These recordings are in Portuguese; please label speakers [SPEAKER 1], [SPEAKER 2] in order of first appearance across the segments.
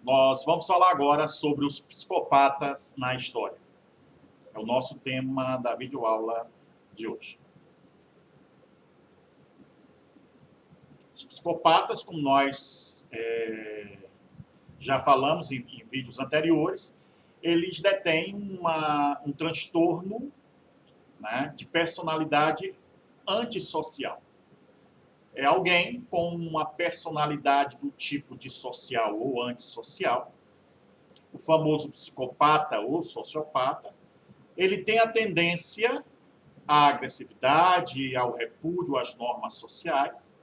[SPEAKER 1] Nós vamos falar agora sobre os psicopatas na história. É o nosso tema da videoaula de hoje. Os psicopatas, como nós já falamos em vídeos anteriores, eles detêm um transtorno, né, de personalidade antissocial. É alguém com uma personalidade do tipo dissocial ou antissocial, o famoso psicopata ou sociopata. Ele tem a tendência à agressividade, ao repúdio às normas sociais.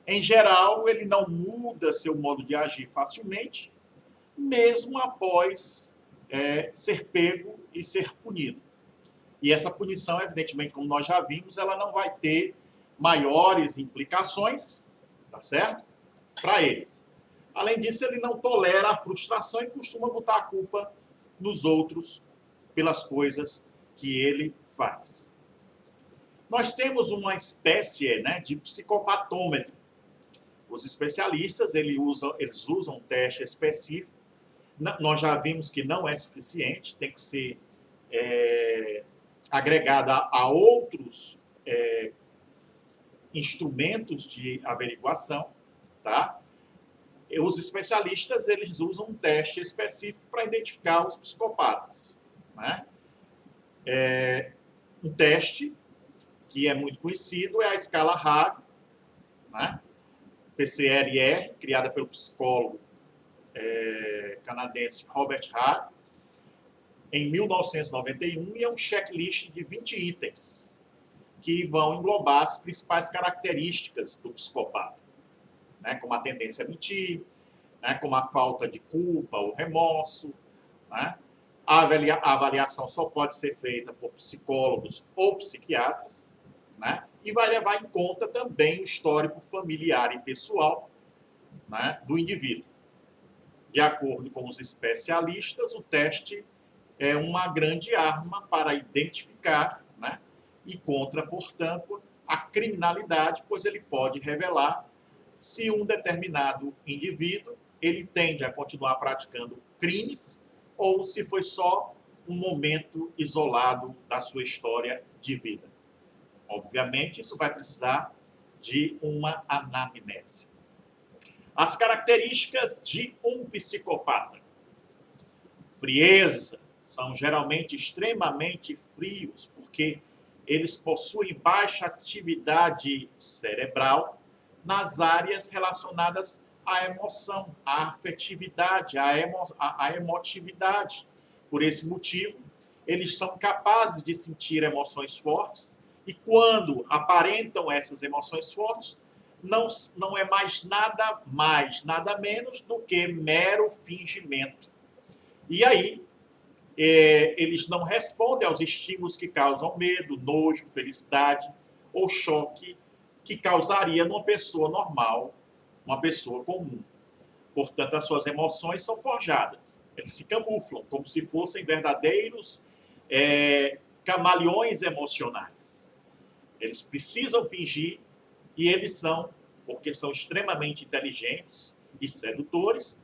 [SPEAKER 1] Em geral, ele não muda seu modo de agir facilmente, mesmo após ser pego e ser punido. E essa punição, evidentemente, como nós já vimos, ela não vai ter maiores implicações, tá certo? Para ele. Além disso, ele não tolera a frustração e costuma botar a culpa nos outros pelas coisas que ele faz. Nós temos uma espécie, né, de psicopatômetro. Os especialistas eles usam um teste específico. Nós já vimos que não é suficiente, tem que ser agregada a outros instrumentos de averiguação, tá? E os especialistas eles usam um teste específico para identificar os psicopatas, né? Um teste que é muito conhecido é a escala RAR, né? PCRR, criada pelo psicólogo canadense Robert Hart, em 1991, e é um checklist de 20 itens que vão englobar as principais características do psicopata, né, como a tendência a mentir, né, como a falta de culpa ou remorso. Né? A avaliação só pode ser feita por psicólogos ou psiquiatras, né, e vai levar em conta também o histórico familiar e pessoal, né, do indivíduo. De acordo com os especialistas, o teste é uma grande arma para identificar, né, e contra, portanto, a criminalidade, pois ele pode revelar se um determinado indivíduo ele tende a continuar praticando crimes ou se foi só um momento isolado da sua história de vida. Obviamente, isso vai precisar de uma anamnese. As características de um psicopata: frieza, são geralmente extremamente frios, porque eles possuem baixa atividade cerebral nas áreas relacionadas à emoção, à afetividade, à emotividade. Por esse motivo, eles são capazes de sentir emoções fortes e, quando aparentam essas emoções fortes, não é nada menos do que mero fingimento. E aí, eles não respondem aos estímulos que causam medo, nojo, felicidade ou choque que causaria numa pessoa normal, uma pessoa comum. Portanto, as suas emoções são forjadas. Eles se camuflam como se fossem verdadeiros camaleões emocionais. Eles precisam fingir e eles são, porque são extremamente inteligentes e sedutores,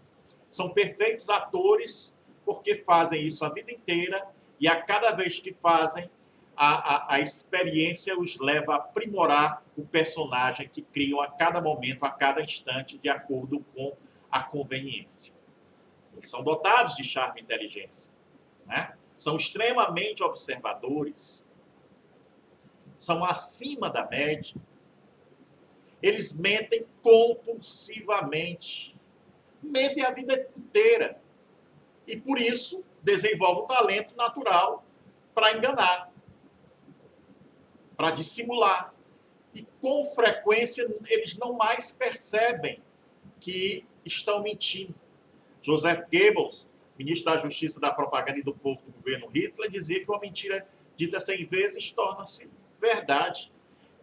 [SPEAKER 1] são perfeitos atores porque fazem isso a vida inteira e a cada vez que fazem, a experiência os leva a aprimorar o personagem que criam a cada momento, a cada instante, de acordo com a conveniência. Eles são dotados de charme e inteligência, né? São extremamente observadores, são acima da média, eles mentem compulsivamente, mentem a vida inteira. E, por isso, desenvolvem um talento natural para enganar, para dissimular. E, com frequência, eles não mais percebem que estão mentindo. Joseph Goebbels, ministro da Justiça, da Propaganda e do Povo do governo Hitler, dizia que uma mentira dita 100 vezes torna-se verdade.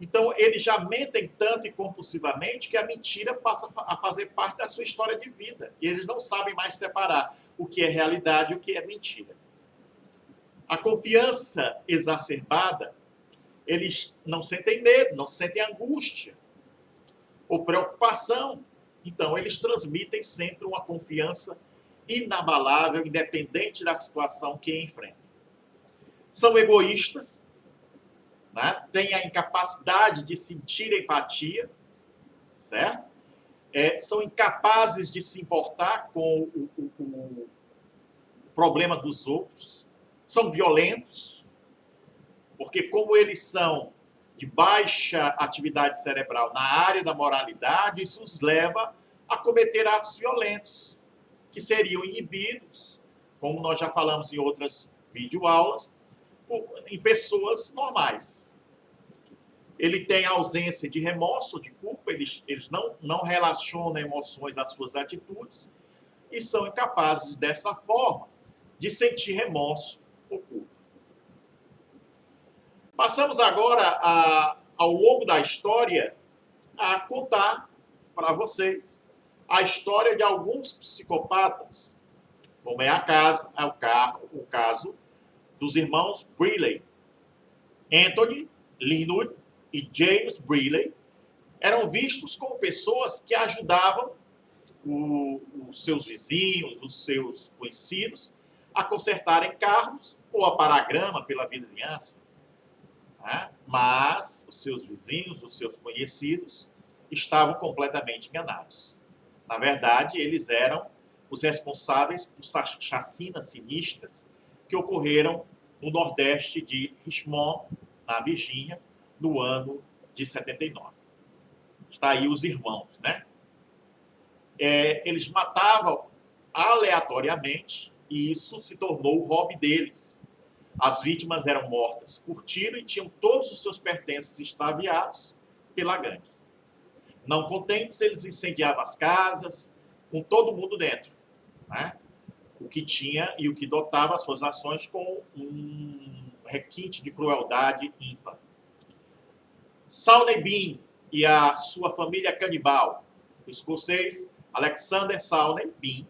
[SPEAKER 1] Então, eles já mentem tanto e compulsivamente que a mentira passa a fazer parte da sua história de vida. E eles não sabem mais separar o que é realidade e o que é mentira. A confiança exacerbada, eles não sentem medo, não sentem angústia ou preocupação. Então, eles transmitem sempre uma confiança inabalável, independente da situação que enfrentam. São egoístas, né? Têm a incapacidade de sentir empatia, certo? São incapazes de se importar com o problema dos outros, são violentos, porque como eles são de baixa atividade cerebral na área da moralidade, isso os leva a cometer atos violentos, que seriam inibidos, como nós já falamos em outras videoaulas, em pessoas normais. Ele tem ausência de remorso, de culpa, eles não relacionam emoções às suas atitudes e são incapazes, dessa forma, de sentir remorso ou culpa. Passamos agora, ao longo da história, a contar para vocês a história de alguns psicopatas, como é o caso dos irmãos Brealey. Anthony Linwood e James Brealey eram vistos como pessoas que ajudavam os seus vizinhos, os seus conhecidos, a consertarem carros ou a parar grama pela vizinhança. Né? Mas os seus vizinhos, os seus conhecidos, estavam completamente enganados. Na verdade, eles eram os responsáveis por chacinas sinistras que ocorreram no nordeste de Richmond, na Virgínia, no ano de 79. Está aí os irmãos, né? Eles matavam aleatoriamente e isso se tornou o hobby deles. As vítimas eram mortas por tiro e tinham todos os seus pertences extraviados pela gangue. Não contentes, eles incendiavam as casas, com todo mundo dentro, né? O que tinha e o que dotava as suas ações com um requinte de crueldade ímpar. Sawney Bean e a sua família canibal, o escocês Alexander Sawney Bean,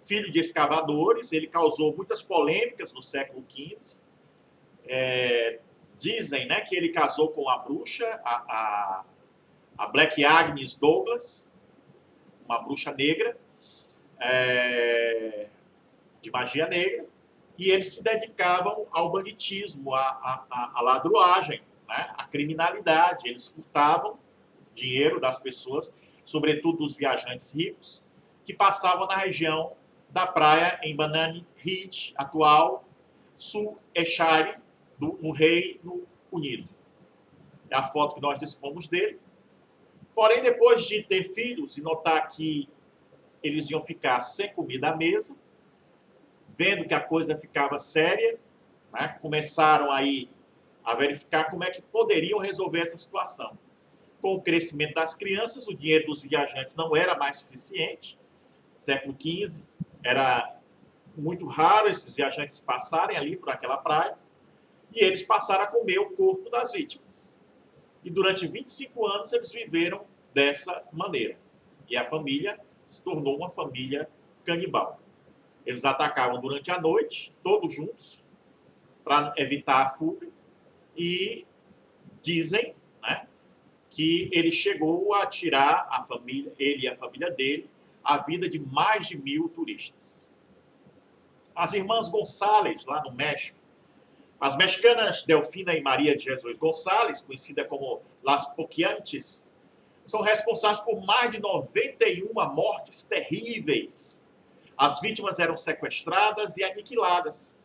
[SPEAKER 1] filho de escavadores, ele causou muitas polêmicas no século XV. Dizem, né, que ele casou com a bruxa, a Black Agnes Douglas, uma bruxa negra, de magia negra, e eles se dedicavam ao banditismo, à ladruagem, né, à criminalidade. Eles furtavam dinheiro das pessoas, sobretudo dos viajantes ricos, que passavam na região da praia em Banana Ridge, atual Sul Ayrshire, no Reino Unido. É a foto que nós dispomos dele. Porém, depois de ter filhos e notar que eles iam ficar sem comida à mesa, vendo que a coisa ficava séria, né, começaram aí a verificar como é que poderiam resolver essa situação. Com o crescimento das crianças, o dinheiro dos viajantes não era mais suficiente. No século XV, era muito raro esses viajantes passarem ali por aquela praia, e eles passaram a comer o corpo das vítimas. E durante 25 anos eles viveram dessa maneira. E a família se tornou uma família canibal. Eles atacavam durante a noite, todos juntos, para evitar a fuga, e dizem, né, que ele chegou a tirar a família, ele e a família dele, a vida de mais de 1.000 turistas. As irmãs Gonçalves, lá no México, as mexicanas Delfina e Maria de Jesus Gonçalves, conhecida como Las Poquiantes, são responsáveis por mais de 91 mortes terríveis. As vítimas eram sequestradas e aniquiladas.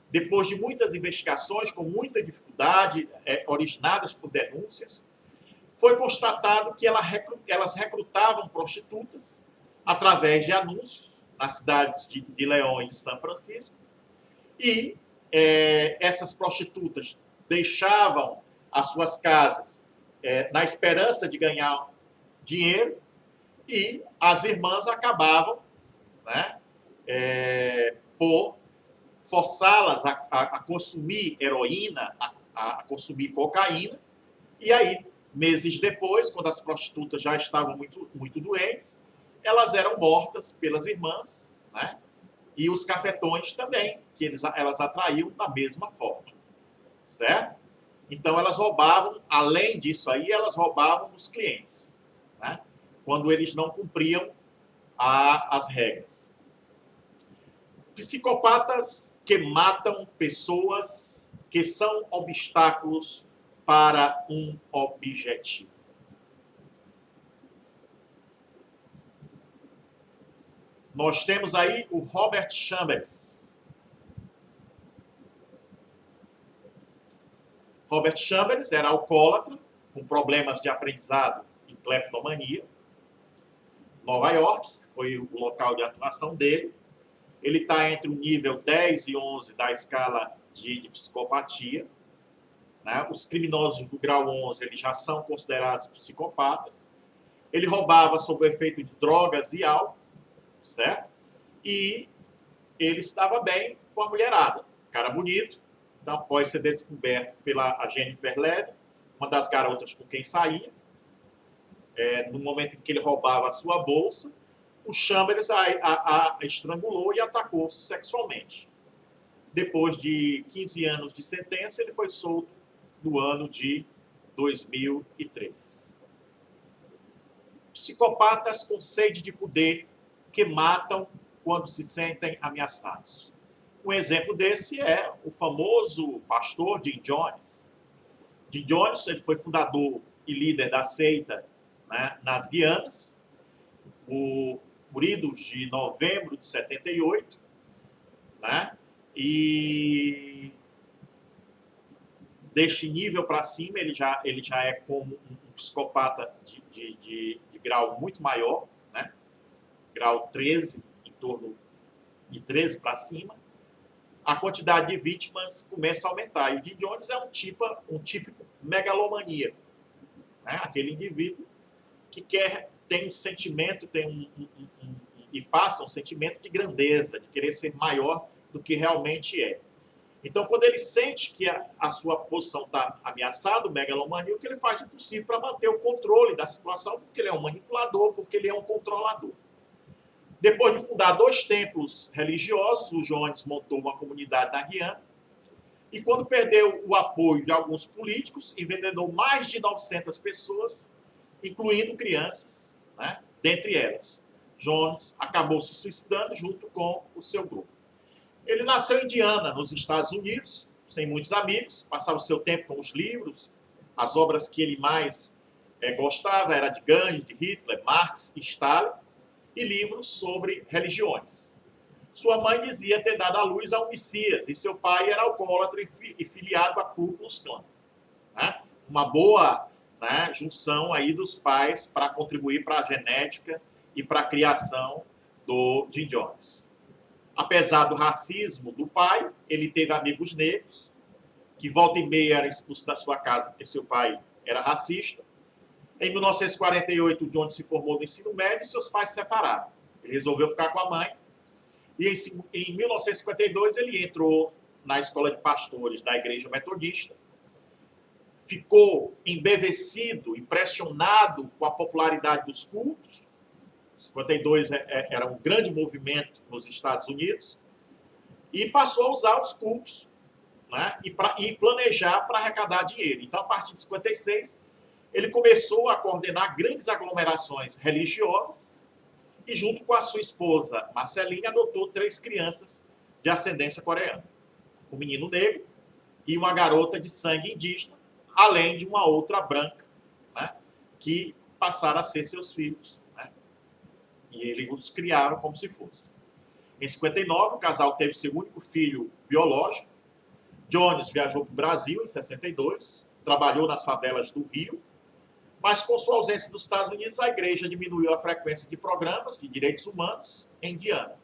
[SPEAKER 1] Depois de muitas investigações, com muita dificuldade, originadas por denúncias, foi constatado que elas recrutavam prostitutas através de anúncios nas cidades de León e de São Francisco, e essas prostitutas deixavam as suas casas na esperança de ganhar dinheiro, e as irmãs acabavam, né, por forçá-las a consumir heroína, a consumir cocaína, e aí, meses depois, quando as prostitutas já estavam muito, muito doentes, elas eram mortas pelas irmãs, né? E os cafetões também, que elas atraíam da mesma forma, certo? Então, elas roubavam, além disso aí, elas roubavam os clientes, né, quando eles não cumpriam as regras. Psicopatas que matam pessoas que são obstáculos para um objetivo. Nós temos aí o Robert Chambers. Robert Chambers era alcoólatra, com problemas de aprendizado e cleptomania. Nova York foi o local de atuação dele. Ele está entre o nível 10 e 11 da escala de psicopatia. Né? Os criminosos do grau 11 eles já são considerados psicopatas. Ele roubava sob o efeito de drogas e álcool, certo? E ele estava bem com a mulherada. Cara bonito. Então, após ser descoberto pela Jennifer Levy, uma das garotas com quem saía, no momento em que ele roubava a sua bolsa, o Chambers a estrangulou e atacou sexualmente. Depois de 15 anos de sentença, ele foi solto no ano de 2003. Psicopatas com sede de poder que matam quando se sentem ameaçados. Um exemplo desse é o famoso pastor Jim Jones. Jim Jones ele foi fundador e líder da seita, né, nas Guianas, por idos de novembro de 78, né? E deste nível para cima ele já é como um psicopata de grau muito maior, né? Grau 13, em torno de 13 para cima. A quantidade de vítimas começa a aumentar. E o Jim Jones é um típico megalomaníaco, né? Aquele indivíduo que tem um sentimento, e passa um sentimento de grandeza, de querer ser maior do que realmente é. Então, quando ele sente que a sua posição está ameaçada, o megalomaníaco, ele faz o possível para manter o controle da situação, porque ele é um manipulador, porque ele é um controlador. Depois de fundar 2 templos religiosos, o Jones montou uma comunidade na Guiana, e quando perdeu o apoio de alguns políticos, envenenou mais de 900 pessoas, incluindo crianças, né? Dentre elas. Jones acabou se suicidando junto com o seu grupo. Ele nasceu em Indiana, nos Estados Unidos, sem muitos amigos, passava o seu tempo com os livros, as obras que ele mais gostava era de Gandhi, de Hitler, Marx e Stalin, e livros sobre religiões. Sua mãe dizia ter dado à luz a um Messias, e seu pai era alcoólatra e filiado a Ku Klux Klan. Né? Uma boa, né, junção aí dos pais para contribuir para a genética e para a criação do Jim Jones. Apesar do racismo do pai, ele teve amigos negros, que volta e meia era expulso da sua casa porque seu pai era racista. Em 1948, o Jones se formou no ensino médio e seus pais se separaram. Ele resolveu ficar com a mãe. E em 1952, ele entrou na escola de pastores da Igreja Metodista. Ficou embevecido, impressionado com a popularidade dos cultos. 52 era um grande movimento nos Estados Unidos. E passou a usar os cultos, né, e planejar para arrecadar dinheiro. Então, a partir de 56, ele começou a coordenar grandes aglomerações religiosas e, junto com a sua esposa Marceline, adotou 3 crianças de ascendência coreana. Um menino negro e uma garota de sangue indígena, além de uma outra branca, né, que passaram a ser seus filhos. Né, e ele os criava como se fosse. Em 59, o casal teve seu único filho biológico. Jones viajou para o Brasil em 62, trabalhou nas favelas do Rio, mas com sua ausência dos Estados Unidos, a igreja diminuiu a frequência de programas de direitos humanos em Indiana.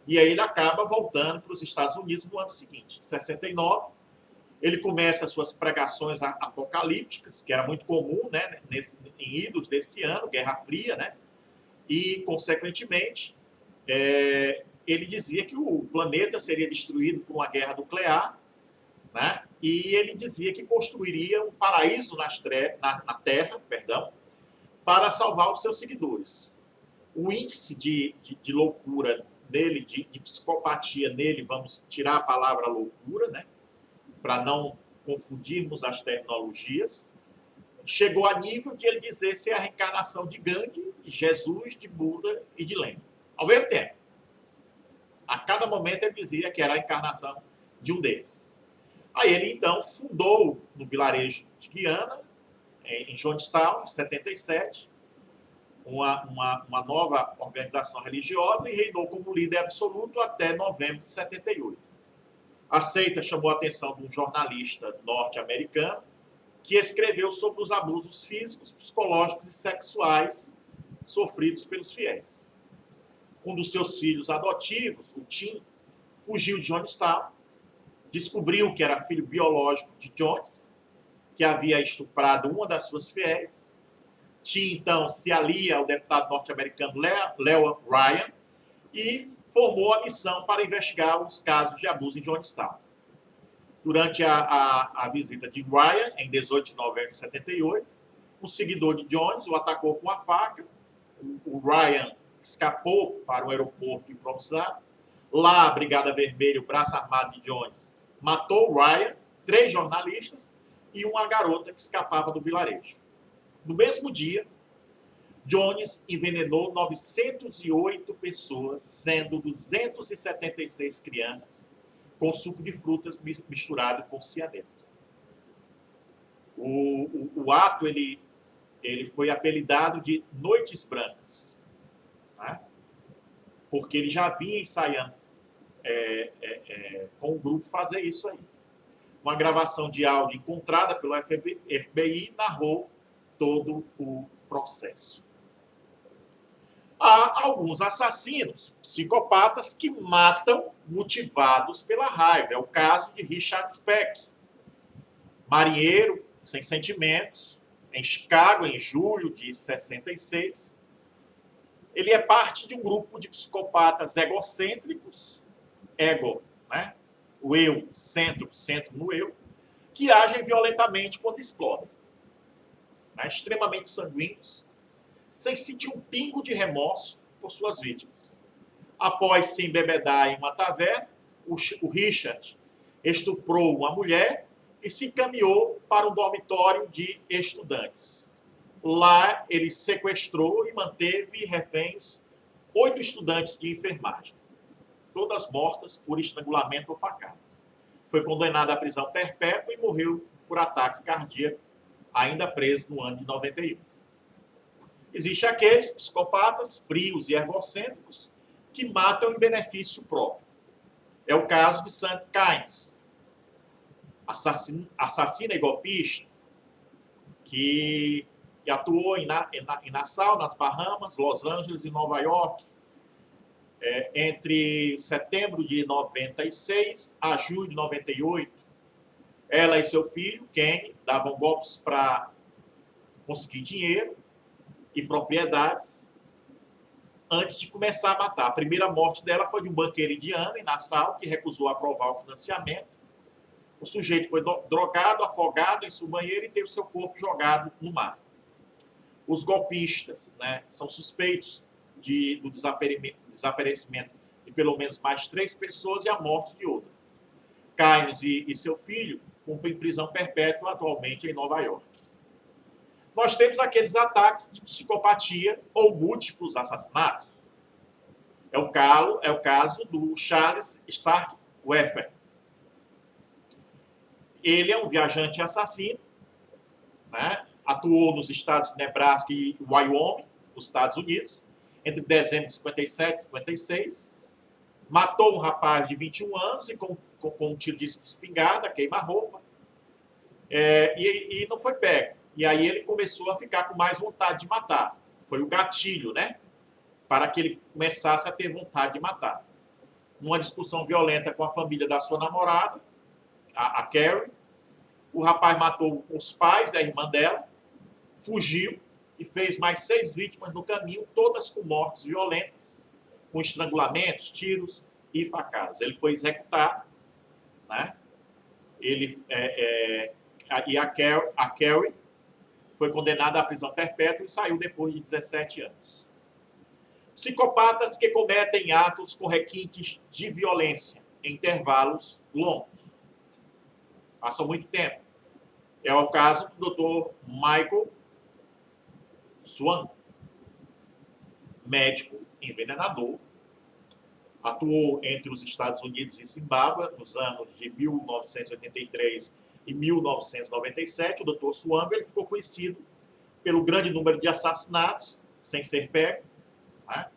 [SPEAKER 1] E aí ele acaba voltando para os Estados Unidos no ano seguinte. Em 69, ele começa as suas pregações apocalípticas, que era muito comum, né, em idos desse ano, Guerra Fria, né? E, consequentemente, ele dizia que o planeta seria destruído por uma guerra nuclear, né? E ele dizia que construiria um paraíso na Terra, para salvar os seus seguidores. O índice de loucura dele, de psicopatia nele, vamos tirar a palavra loucura, né? Para não confundirmos as terminologias, chegou a nível de ele dizer ser a reencarnação de Gandhi, de Jesus, de Buda e de Lenin. Ao mesmo tempo, cada momento ele dizia que era a encarnação de um deles. Aí ele, então, fundou no vilarejo de Guiana, em Johnstown, em 77, uma nova organização religiosa e reinou como líder absoluto até novembro de 78. A seita chamou a atenção de um jornalista norte-americano que escreveu sobre os abusos físicos, psicológicos e sexuais sofridos pelos fiéis. Um dos seus filhos adotivos, o Tim, fugiu de Johnstown, descobriu que era filho biológico de Jones, que havia estuprado uma das suas fiéis. Tim, então, se alia ao deputado norte-americano Leo Ryan e formou a missão para investigar os casos de abuso em Johnstown. Durante a visita de Ryan, em 18 de novembro de 78, um seguidor de Jones o atacou com a faca. O Ryan escapou para o aeroporto improvisado. Lá, a Brigada Vermelha, o braço armado de Jones, matou Ryan, 3 jornalistas e uma garota que escapava do vilarejo. No mesmo dia, Jones envenenou 908 pessoas, sendo 276 crianças, com suco de frutas misturado com cianeto. O ato ele foi apelidado de Noites Brancas, né? Porque ele já vinha ensaiando com o grupo fazer isso aí. Uma gravação de áudio encontrada pelo FBI narrou todo o processo. Há alguns assassinos, psicopatas, que matam motivados pela raiva. É o caso de Richard Speck, marinheiro sem sentimentos, em Chicago, em julho de 66. Ele é parte de um grupo de psicopatas egocêntricos, ego, né? O eu, centro no eu, que agem violentamente quando explodem. Né? Extremamente sanguíneos, sem sentir um pingo de remorso por suas vítimas. Após se embebedar em uma taverna, o Richard estuprou uma mulher e se encaminhou para um dormitório de estudantes. Lá, ele sequestrou e manteve reféns 8 estudantes de enfermagem, todas mortas por estrangulamento ou facadas. Foi condenado à prisão perpétua e morreu por ataque cardíaco, ainda preso no ano de 91. Existem aqueles psicopatas frios e egocêntricos que matam em benefício próprio. É o caso de Sam Kynes, assassino e golpista, que atuou em Nassau, nas Bahamas, Los Angeles e Nova York, entre setembro de 96 a julho de 98. Ela e seu filho, Kenny, davam golpes para conseguir dinheiro e propriedades antes de começar a matar. A primeira morte dela foi de um banqueiro indiano em Nassau, que recusou aprovar o financiamento. O sujeito foi drogado, afogado em seu banheiro e teve seu corpo jogado no mar. Os golpistas, né, são suspeitos do desaparecimento de pelo menos mais 3 pessoas e a morte de outra. Kynes e seu filho cumprem prisão perpétua atualmente em Nova York. Nós temos aqueles ataques de psicopatia ou múltiplos assassinatos. É o caso do Charles Starkweather. Ele é um viajante assassino, né? Atuou nos estados de Nebraska e Wyoming, nos Estados Unidos, entre dezembro de 57 e 56. Matou um rapaz de 21 anos e com um tiro de espingarda, queima-roupa, e não foi pego. E aí ele começou a ficar com mais vontade de matar. Foi o gatilho, né? Para que ele começasse a ter vontade de matar. Numa discussão violenta com a família da sua namorada, a Carrie, o rapaz matou os pais e a irmã dela, fugiu e fez mais 6 vítimas no caminho, todas com mortes violentas, com estrangulamentos, tiros e facadas. Ele foi executado, né? E a Carrie foi condenada à prisão perpétua e saiu depois de 17 anos. Psicopatas que cometem atos com requintes de violência em intervalos longos. Passam muito tempo. É o caso do Dr. Michael Swan, médico envenenador, Atuou entre os Estados Unidos e Zimbábue nos anos de 1983 e 1997. O Dr. Swambo ele ficou conhecido pelo grande número de assassinatos, sem ser pego, né?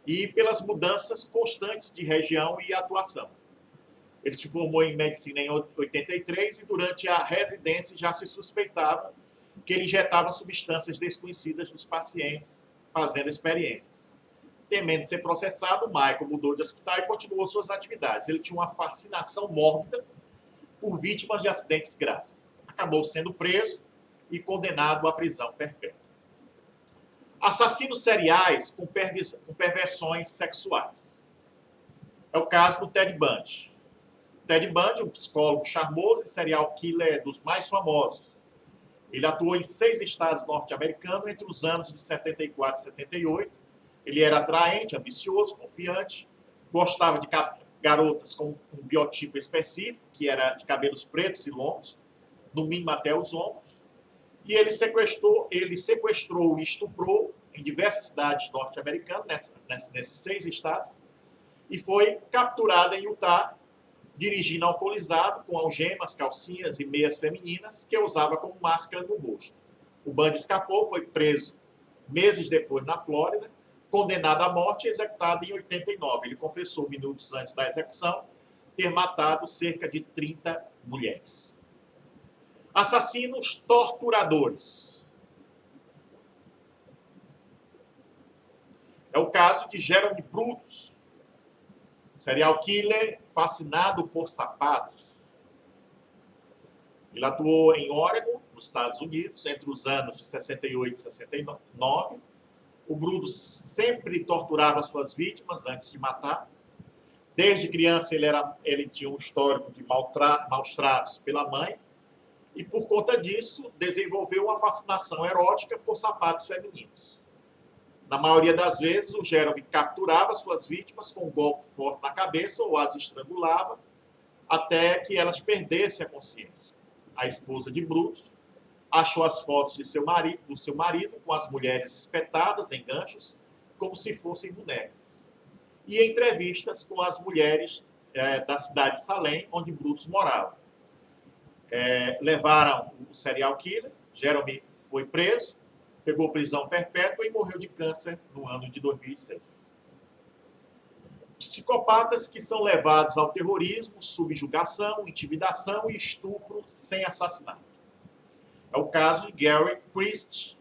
[SPEAKER 1] E pelas mudanças constantes de região e atuação. Ele se formou em medicina em 83 e durante a residência já se suspeitava que ele injetava substâncias desconhecidas nos pacientes, fazendo experiências. Temendo ser processado, Michael mudou de hospital e continuou suas atividades. Ele tinha uma fascinação mórbida por vítimas de acidentes graves. Acabou sendo preso e condenado à prisão perpétua. Assassinos seriais com perversões sexuais. É o caso do Ted Bundy. Ted Bundy, um psicólogo charmoso e serial killer dos mais famosos. Ele atuou em 6 estados norte-americanos entre os anos de 74 e 78. Ele era atraente, ambicioso, confiante, gostava de garotas com um biotipo específico, que era de cabelos pretos e longos, no mínimo até os ombros. E ele sequestrou e estuprou em diversas cidades norte-americanas, nesses 6 estados, e foi capturado em Utah, dirigindo alcoolizado, com algemas, calcinhas e meias femininas, que usava como máscara no rosto. O Bundy escapou, foi preso meses depois na Flórida, condenado à morte e executado em 89. Ele confessou, minutos antes da execução, ter matado cerca de 30 mulheres. Assassinos torturadores. É o caso de Jeremy Brutus, serial killer fascinado por sapatos. Ele atuou em Oregon, nos Estados Unidos, entre os anos de 68 e 69. O Brutus sempre torturava suas vítimas antes de matar. Desde criança ele tinha um histórico de maus tratos pela mãe e, por conta disso, desenvolveu uma fascinação erótica por sapatos femininos. Na maioria das vezes, o Jeremy capturava suas vítimas com um golpe forte na cabeça ou as estrangulava até que elas perdessem a consciência. A esposa de Brutus achou as fotos do seu marido com as mulheres espetadas em ganchos, como se fossem bonecas. E entrevistas com as mulheres da cidade de Salem, onde Brutus morava. Levaram o serial killer, Jeremy foi preso, pegou prisão perpétua e morreu de câncer no ano de 2006. Psicopatas que são levados ao terrorismo, subjugação, intimidação e estupro sem assassinato. É o caso de Gary Christie,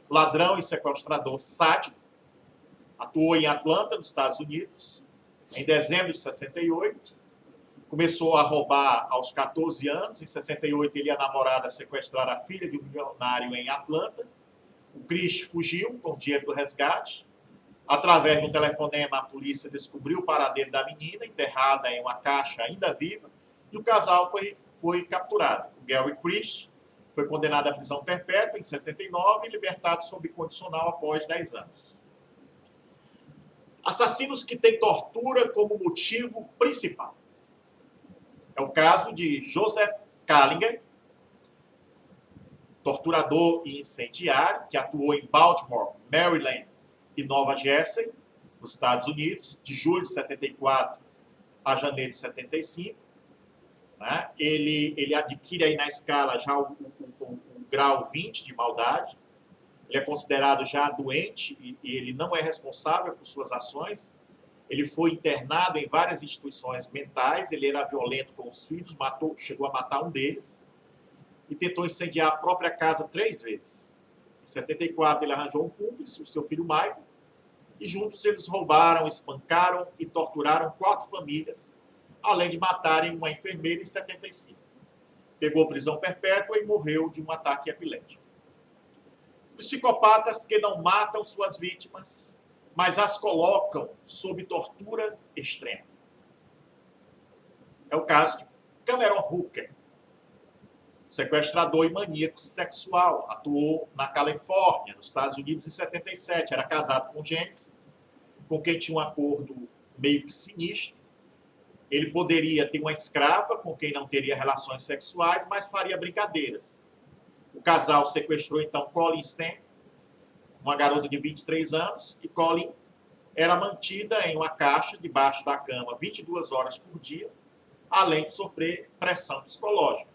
[SPEAKER 1] ladrão e sequestrador sádico, atuou em Atlanta, nos Estados Unidos, em dezembro de 68, começou a roubar aos 14 anos, em 68 ele e a namorada sequestraram a filha de um milionário em Atlanta, o Christie fugiu com o dinheiro do resgate, através de um telefonema a polícia descobriu o paradeiro da menina, enterrada em uma caixa ainda viva, e o casal foi capturado. O Gary Christie foi condenado à prisão perpétua em 69 e libertado sob condicional após 10 anos. Assassinos que têm tortura como motivo principal. É o caso de Joseph Kallinger, torturador e incendiário, que atuou em Baltimore, Maryland e Nova Jersey, nos Estados Unidos, de julho de 74 a janeiro de 75. Né? Ele adquire aí na escala já o grau 20 de maldade. Ele é considerado já doente e ele não é responsável por suas ações. Ele foi internado em várias instituições mentais, ele era violento com os filhos, chegou a matar um deles e tentou incendiar a própria casa 3 vezes. Em 74 ele arranjou um cúmplice, o seu filho Michael, e juntos eles roubaram, espancaram e torturaram 4 famílias, além de matarem uma enfermeira em 75. Pegou prisão perpétua e morreu de um ataque epilético. Psicopatas que não matam suas vítimas, mas as colocam sob tortura extrema. É o caso de Cameron Hooker, sequestrador e maníaco sexual. Atuou na Califórnia, nos Estados Unidos, em 77. Era casado com Janice, com quem tinha um acordo meio que sinistro. Ele poderia ter uma escrava com quem não teria relações sexuais, mas faria brincadeiras. O casal sequestrou, então, Colleen Stam, uma garota de 23 anos, e Colleen era mantida em uma caixa debaixo da cama 22 horas por dia, além de sofrer pressão psicológica.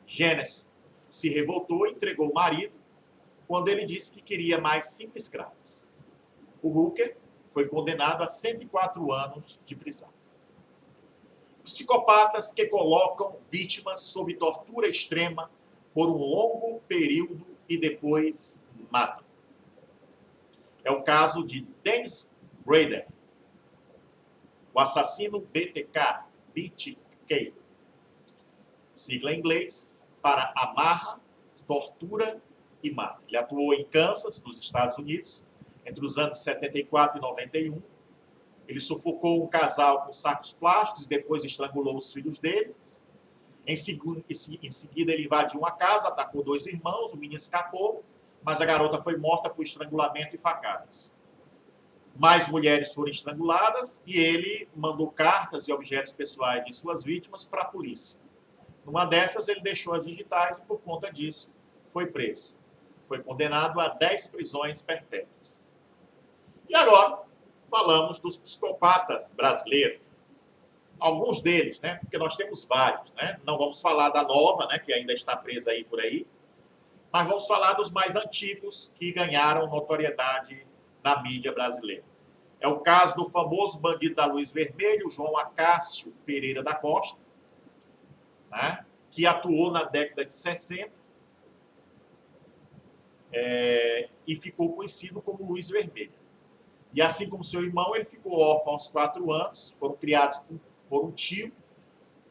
[SPEAKER 1] Gênesis se revoltou e entregou o marido quando ele disse que queria mais 5 escravos. O Hooker foi condenado a 104 anos de prisão. Psicopatas que colocam vítimas sob tortura extrema por um longo período e depois matam. É o caso de Dennis Rader, o assassino BTK, sigla em inglês para amarra, tortura e mata. Ele atuou em Kansas, nos Estados Unidos, entre os anos 74 e 91. Ele sufocou um casal com sacos plásticos e depois estrangulou os filhos deles. Em seguida, ele invadiu uma casa, atacou 2 irmãos, o menino escapou, mas a garota foi morta por estrangulamento e facadas. Mais mulheres foram estranguladas e ele mandou cartas e objetos pessoais de suas vítimas para a polícia. Numa dessas, ele deixou as digitais e, por conta disso, foi preso. Foi condenado a 10 prisões perpétuas. E agora, falamos dos psicopatas brasileiros. Alguns deles, né? Porque nós temos vários, né? Não vamos falar da nova, né? Que ainda está presa aí por aí. Mas vamos falar dos mais antigos que ganharam notoriedade na mídia brasileira. É o caso do famoso bandido da Luz Vermelho, João Acácio Pereira da Costa, né? Que atuou na década de 60 e ficou conhecido como Luz Vermelha. E assim como seu irmão, ele ficou órfão aos 4 anos, foram criados por um tio,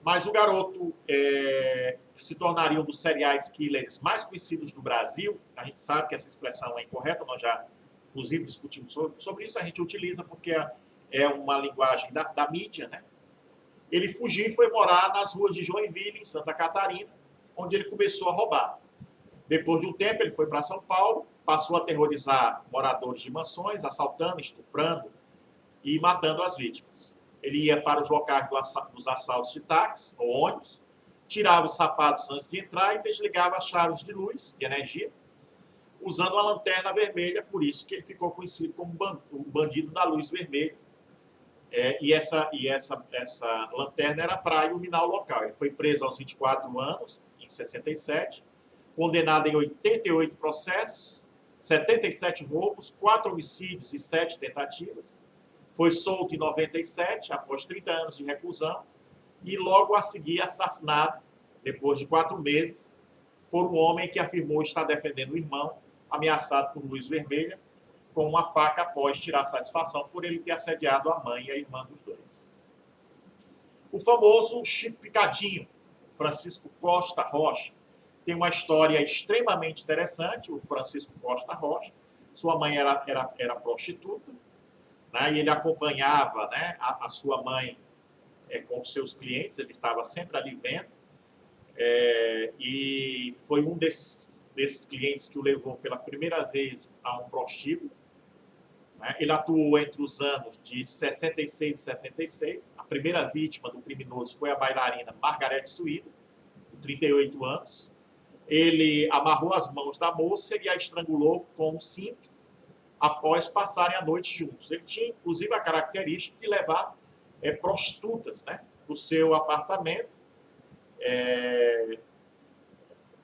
[SPEAKER 1] mas o garoto que se tornaria um dos serial killers mais conhecidos do Brasil, a gente sabe que essa expressão é incorreta, nós já, inclusive, discutimos sobre isso, a gente utiliza porque é uma linguagem da mídia, né? Ele fugiu e foi morar nas ruas de Joinville, em Santa Catarina, onde ele começou a roubar. Depois de um tempo, ele foi para São Paulo, passou a aterrorizar moradores de mansões, assaltando, estuprando e matando as vítimas. Ele ia para os locais dos assaltos de táxi ou ônibus, tirava os sapatos antes de entrar e desligava as chaves de luz, de energia, usando uma lanterna vermelha, por isso que ele ficou conhecido como o bandido da luz vermelha. E essa lanterna era para iluminar o local. Ele foi preso aos 24 anos, em 67, condenado em 88 processos, 77 roubos, 4 homicídios e 7 tentativas. Foi solto em 97, após 30 anos de reclusão, e logo a seguir assassinado, depois de 4 meses, por um homem que afirmou estar defendendo o irmão, ameaçado por luz vermelha, com uma faca após tirar satisfação por ele ter assediado a mãe e a irmã dos dois. O famoso Chico Picadinho, Francisco Costa Rocha, tem uma história extremamente interessante, o Francisco Costa Rocha. Sua mãe era prostituta, né, e ele acompanhava, né, a sua mãe com seus clientes, ele estava sempre ali vendo, e foi um desses clientes que o levou pela primeira vez a um prostíbulo. Né? Ele atuou entre os anos de 66 e 76. A primeira vítima do criminoso foi a bailarina Margarete Suída, de 38 anos. Ele amarrou as mãos da moça e a estrangulou com um cinto após passarem a noite juntos. Ele tinha, inclusive, a característica de levar prostitutas, né, para o seu apartamento,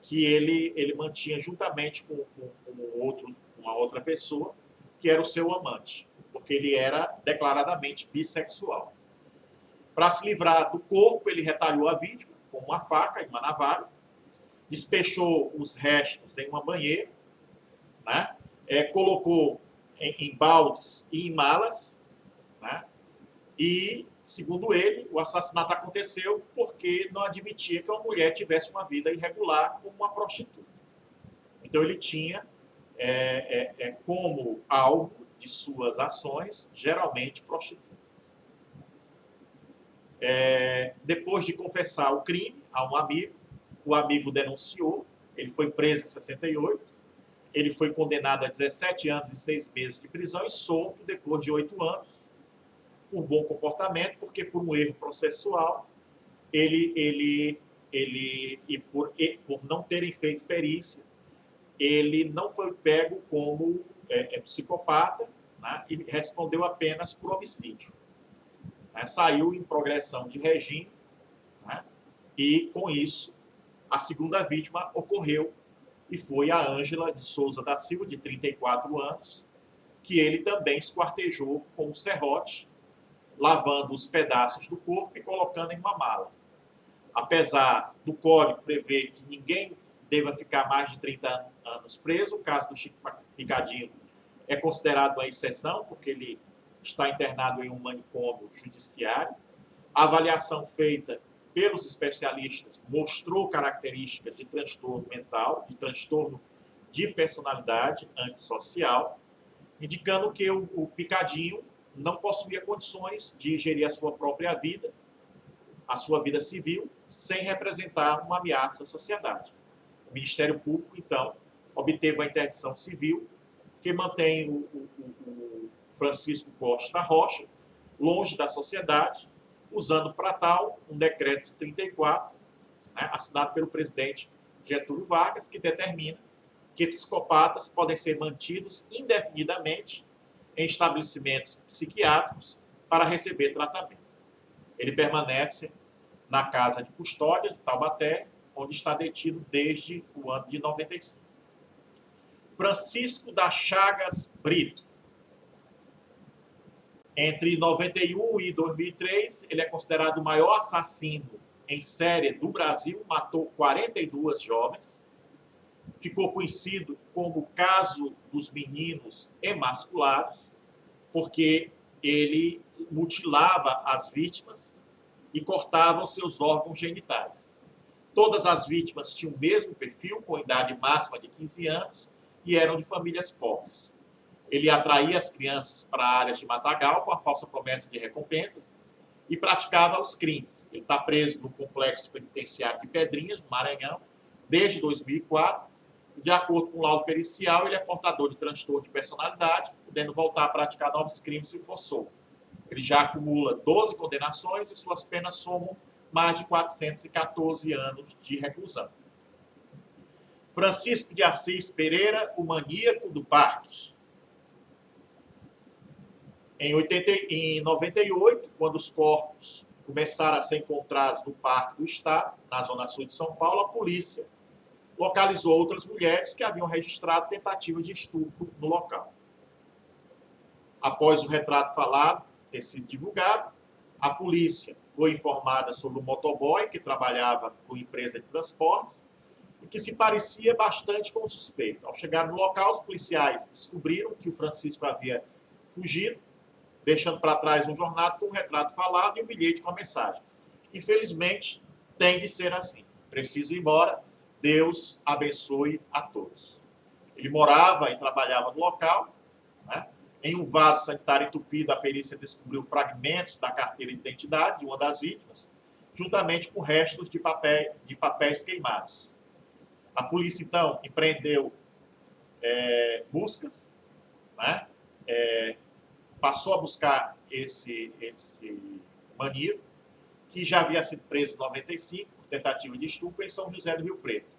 [SPEAKER 1] que ele mantinha juntamente com uma outra pessoa, que era o seu amante, porque ele era declaradamente bissexual. Para se livrar do corpo, ele retalhou a vítima com uma faca e uma navalha, despechou os restos em uma banheira, né? Colocou em baldes e em malas, né? E, segundo ele, o assassinato aconteceu porque não admitia que uma mulher tivesse uma vida irregular como uma prostituta. Então ele tinha como alvo de suas ações, geralmente prostitutas. Depois de confessar o crime a um amigo, o amigo denunciou, ele foi preso em 68, ele foi condenado a 17 anos e 6 meses de prisão e solto depois de 8 anos, por bom comportamento, porque por um erro processual, por não terem feito perícia, ele não foi pego como psicopata, né, e respondeu apenas por homicídio. Né, saiu em progressão de regime, né, e, com isso, a segunda vítima ocorreu e foi a Ângela de Souza da Silva, de 34 anos, que ele também esquartejou com um serrote, lavando os pedaços do corpo e colocando em uma mala. Apesar do código prever que ninguém deva ficar mais de 30 anos preso, o caso do Chico Picadinho é considerado uma exceção, porque ele está internado em um manicômio judiciário. A avaliação feita pelos especialistas mostrou características de transtorno mental, de transtorno de personalidade antissocial, indicando que o Picadinho não possuía condições de gerir a sua própria vida, a sua vida civil, sem representar uma ameaça à sociedade. O Ministério Público, então, obteve a interdição civil, que mantém o Francisco Costa Rocha longe da sociedade, usando para tal um decreto de 34, né, assinado pelo presidente Getúlio Vargas, que determina que psicopatas podem ser mantidos indefinidamente em estabelecimentos psiquiátricos para receber tratamento. Ele permanece na casa de custódia de Taubaté, onde está detido desde o ano de 95. Francisco das Chagas Brito. Entre 91 e 2003, ele é considerado o maior assassino em série do Brasil, matou 42 jovens. Ficou conhecido como o caso dos meninos emasculados, porque ele mutilava as vítimas e cortava os seus órgãos genitais. Todas as vítimas tinham o mesmo perfil, com idade máxima de 15 anos, e eram de famílias pobres. Ele atraía as crianças para áreas de matagal com a falsa promessa de recompensas e praticava os crimes. Ele está preso no complexo penitenciário de Pedrinhas, no Maranhão, desde 2004. De acordo com o laudo pericial, ele é portador de transtorno de personalidade, podendo voltar a praticar novos crimes se for solto. Ele já acumula 12 condenações e suas penas somam mais de 414 anos de reclusão. Francisco de Assis Pereira, o maníaco do parque. Em 98, quando os corpos começaram a ser encontrados no Parque do Estado, na zona sul de São Paulo, a polícia localizou outras mulheres que haviam registrado tentativas de estupro no local. Após o retrato falado ter sido divulgado, a polícia foi informada sobre o motoboy que trabalhava com empresa de transportes e que se parecia bastante com o suspeito. Ao chegar no local, os policiais descobriram que o Francisco havia fugido, deixando para trás um jornal com um retrato falado e um bilhete com a mensagem. Infelizmente, tem de ser assim. Preciso ir embora. Deus abençoe a todos. Ele morava e trabalhava no local, né? Em um vaso sanitário entupido, a perícia descobriu fragmentos da carteira de identidade de uma das vítimas, juntamente com restos de papéis queimados. A polícia, então, empreendeu buscas, né? Passou a buscar esse maníaco, que já havia sido preso em 95 por tentativa de estupro em São José do Rio Preto.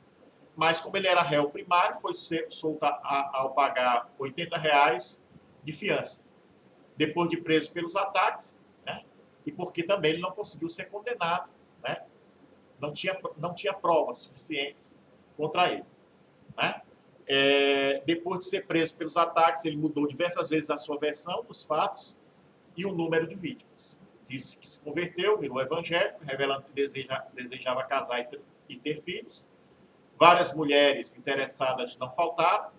[SPEAKER 1] Mas, como ele era réu primário, foi solto ao pagar R$80 de fiança. Depois de preso pelos ataques, né? E porque também ele não conseguiu ser condenado, né? Não tinha provas suficientes contra ele, né? Depois de ser preso pelos ataques, ele mudou diversas vezes a sua versão dos fatos e o número de vítimas. Disse que se converteu, virou evangélico, revelando que desejava casar e ter filhos. Várias mulheres interessadas não faltaram.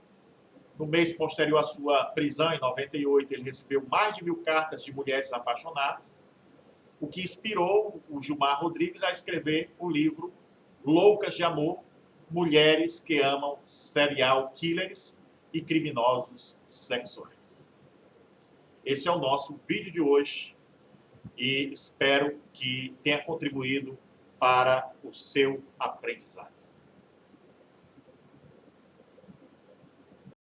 [SPEAKER 1] No mês posterior à sua prisão, em 98, ele recebeu mais de 1000 cartas de mulheres apaixonadas, o que inspirou o Gilmar Rodrigues a escrever o livro Loucas de Amor, Mulheres que Amam Serial Killers e Criminosos Sexuais. Esse é o nosso vídeo de hoje e espero que tenha contribuído para o seu aprendizado.